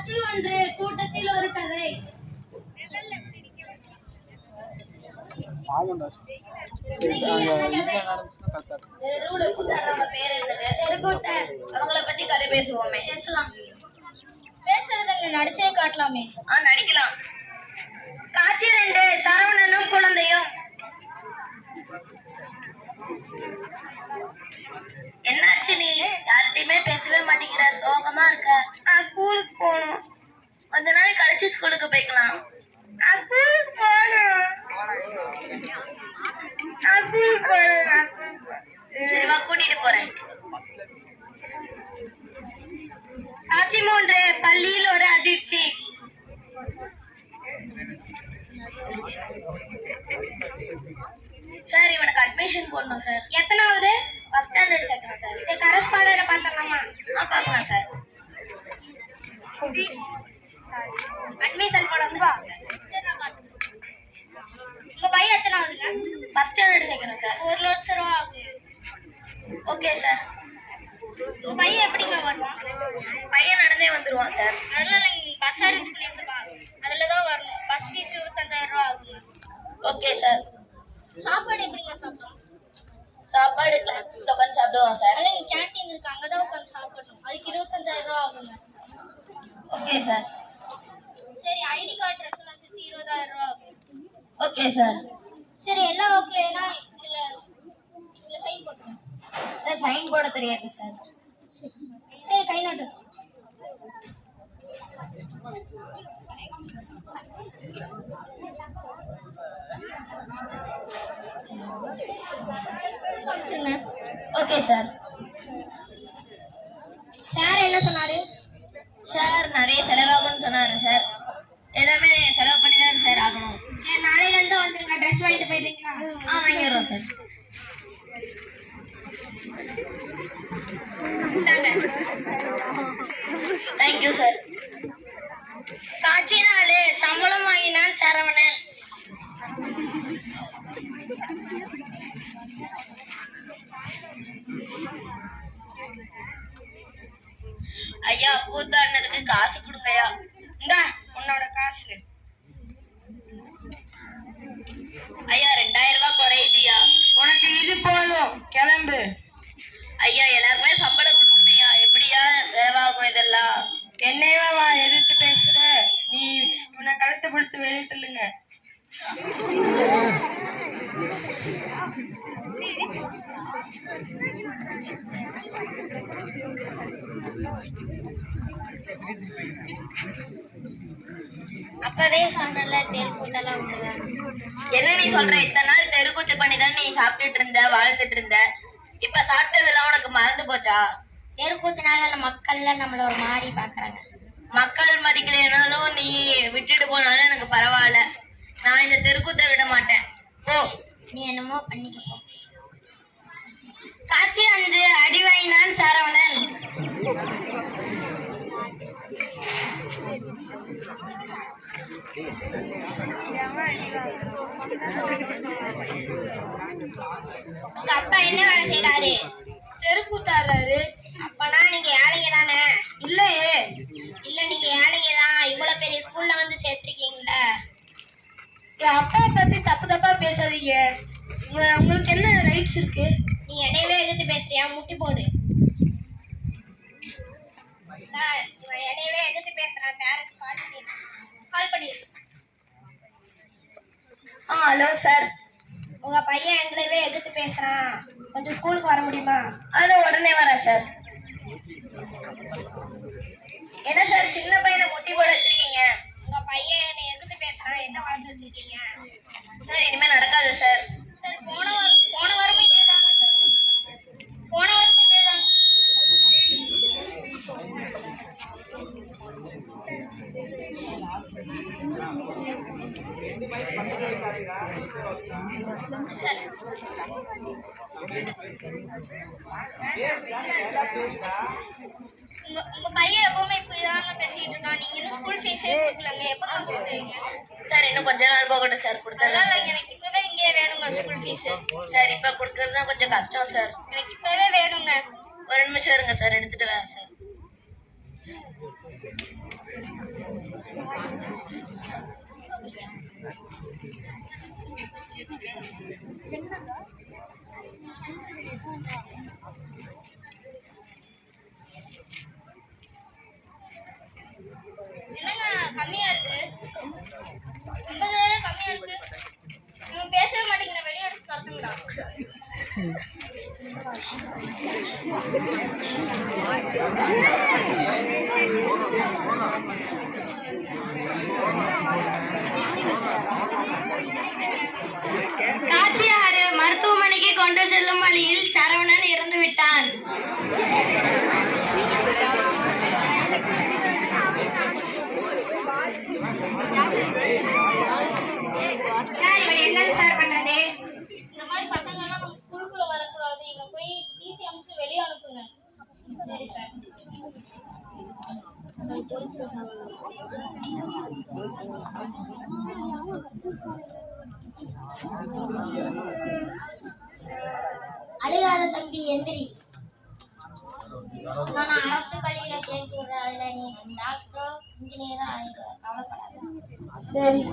காட்சி ஒன்று, கூட்டத்தில் ஒரு கதை. அவங்கள பத்தி கதை பேசுவோமே. பேசலாம். பேசுறதுங்க நடிச்சே காட்டலாமே. நடிக்கலாம். காட்சி 2, சரவணனும் குழந்தையும். என்னாச்சு, நீ யார்கிட்டயுமே பேசவே மாட்டேங்கிற, சோகமா இருக்க? நான் ஸ்கூலுக்கு போகணும். கொஞ்ச நாள் கழிச்சு ஸ்கூலுக்கு போய்க்கலாம். நான் ஸ்கூலுக்கு போகணும். சரிவா, கூட்டிட்டு போறேன். காட்சி 3, பள்ளியில் ஒரு அதிர்ச்சி. சார், இவனுக்கு அட்மிஷன் போடணும் சார். எத்தனாவது? ஃபர்ஸ்ட் ஸ்டாண்டர்ட் சேர்க்கணும் சார். சரி, கரஸ்பாண்டரை பார்த்தலாமா? பார்க்கலாம் சார். அட்மிஷன் போட வந்து உங்க பையன் எத்தனாவதுங்க? ஃபர்ஸ்ட் ஸ்டாண்டர்ட் சேர்க்கணும் சார். 1 லட்சம் ரூபா ஆகும். Okay sir. உங்க பையன் எப்படிங்க வருவான்? பையன் நடந்தே வந்துருவான் சார். அதெல்லாம் இல்லைங்க, பஸ் அரேஞ்ச் பண்ணி வச்சிருப்பாங்க, அதுலதான் வரணும். பஸ் ஃபீஸ் 25,000 ரூபா ஆகுங்க. Okay sir. சாப்பாடு எப்படிங்க சாப்பிடும்? சாப்பாடு கிளாஸ்ல உட்காந்து சாப்பிடுவான் சார். இல்லைங்க, கேன்டீன் இருக்கு, அங்கதான் உட்காந்து சாப்பிடணும். அதுக்கு 25,000 ரூபா ஆகுங்க. Okay sir. சரி, ஐடி கார்டு ட்ரெஸ் எல்லாம் சேர்த்து 20,000 ரூபா ஆகும். Okay sir. சரி, எல்லா ஓகேனா இதுல சைன் போட்டுருங்க. சார், சைன் போட தெரியாது சார். சரி, கை நாட்டு. Okay sir. சார் என்ன சொன்னாரு? சார், நிறைய செலவாகும்னு சொன்னாரு சார். எல்லாமே செலவு பண்ணி தான் சார் ஆகணும். சரி, நாளையில இருந்து வந்துருங்க. ட்ரெஸ் வாங்கிட்டு போயிட்டீங்களா? வாங்கிடுறோம் சார். Thank you sir. காட்சி 4, சம்பளம் வாங்கினான் சரவணன். ஐயா, கூத்தாடினதுக்கு காசு கொடுங்கய்யா. இந்தா உன்னோட காசு. ஐயா, 2000 ரூபாய் குறையுதுயா. உனக்கு இது போதும், கிளம்பு. ஐயா, எல்லாருமே சம்பளம் கொடுக்குதுயா, எப்படியா செலவாகும் இதெல்லாம்? என்னையவா எதிர்த்து பேசுற? நீ இவனை கழுத்தை பிடித்து வெளியே தள்ளுங்க. அப்பவே சொன்னல, தெருக்கூத்தெல்லாம் உண்டுதான். என்ன நீ சொல்ற? இத்தனை நாள் தெருக்கூத்து பண்ணிதான் நீ சாப்பிட்டுட்டு இருந்த, வாழ்ந்துட்டு இருந்த. இப்ப சாப்பிட்டதெல்லாம் உனக்கு மறந்து போச்சா? தெருக்கூத்துனால மக்கள்லாம் நம்மள ஒரு மாதிரி பாக்குறாங்க. மக்கள் மதிக்கலைனாலும் நீ விட்டுட்டு போனாலும் எனக்கு பரவாயில்ல. நான் இந்த தெருக்கூத்தை விட மாட்டேன். ஓ, நீ என்னமோ பண்ணிக்கப்போ. காட்சி 5, அடி வாங்கினான் சரவணன். உங்க அப்பா என்ன வேலை செய்யறாரு? தெருக்கூத்தாடுறாரு. அப்பனா நீங்க ஏழைங்க தானே? இல்லையே. இல்ல, நீங்க ஏழைங்க தான். இவ்வளவு பெரிய ஸ்கூல்ல வந்து சேர்த்திருக்கீங்களா? என் அப்பா பத்தி தப்பு தப்பா பேசாதீங்க. உங்களுக்கு என்ன ரைட்ஸ் இருக்கு? நீ என்னையவே எதிர்த்து பேசுறியா? முட்டி போடு. சார், இவன் என்னையவே எதிர்த்து பேசுறான். பேரண்ட் கால் பண்ணி. Hello sir. உங்க பையன் எங்களையவே எதிர்த்து பேசுறான், கொஞ்சம் ஸ்கூலுக்கு வர முடியுமா? அது உடனே வரேன் சார். என்ன சார், சின்ன பையனை முட்டி போட வச்சிருக்கீங்க? உங்க பையன் என்னை எதிர்த்து பேசுறான், என்ன வளர்த்து வச்சிருக்கீங்க? சார், இனிமே நடக்காது சார். சார், போன வாரமும் இதேதான். போன வாரமும் இதேதான். உங்க பையன் எப்பவுமே இப்படிதாங்க பேசிட்டு இருக்கான். நீங்க இன்னும் ஸ்கூல் ஃபீஸே கொடுக்கலங்க, எப்ப கொடுத்துருவீங்க? சார், இன்னும் கொஞ்ச நாள் போகட்டும் சார், கொடுத்துடலாம். அதனால எனக்கு இப்பவே இங்கே வேணுங்க ஸ்கூல் ஃபீஸ். சார், இப்ப கொடுக்கறது கொஞ்சம் கஷ்டம் சார். எனக்கு இப்பவே வேணுங்க. ஒரு நிமிஷம் இருங்க சார், எடுத்துட்டு வரேன் சார். என்னங்க கம்மியா இருக்கு, 50 கம்மியா இருக்கு. இவன் பேசவே மாட்டேங்கிற, வெளியே அடிச்சு துரத்துங்கடா. காட்சி 6. மருத்துவமனைக்கு கொண்டு செல்லும் வழியில் சரவணன் இறந்து விட்டான். சார் இவன் என்ன சார் பண்றது? இந்த மாதிரி பசங்க எல்லாம் நம்ம ஸ்கூலுக்குள்ள வரக்கூடாது. இவன் போய் டிசி அமைச்சு வெளியே அனுப்புங்க. சரி சார். அழுகாத தம்பி எந்திரி. நான் அரசு பள்ளியில சேர்த்து விடுறேன். அதுல நீ டாக்டரோ இன்ஜினியரோ ஆயிடுவ, கவலைப்படாத. சரி.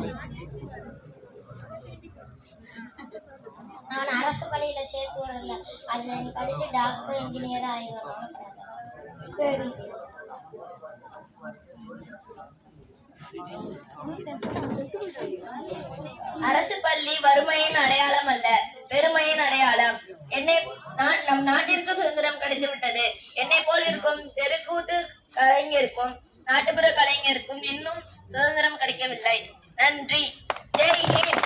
நான் அரசு பள்ளியில சேர்த்து விடல, அதுல நீ படிச்சு டாக்டரோ இன்ஜினியரோ ஆயிடுவ, கவலைப்படாத. சரி. அரசு பள்ளி வறுமையின் அடையாளம் அல்ல, பெருமையின் அடையாளம். நம் நாட்டிற்கு சுதந்திரம் கிடைத்து விட்டது. என்னை போல் இருக்கும் தெருக்கூத்து கலைஞருக்கும் நாட்டுப்புற கலைஞருக்கும் இன்னும் சுதந்திரம் கிடைக்கவில்லை. நன்றி. ஜெய் ஹிந்த்.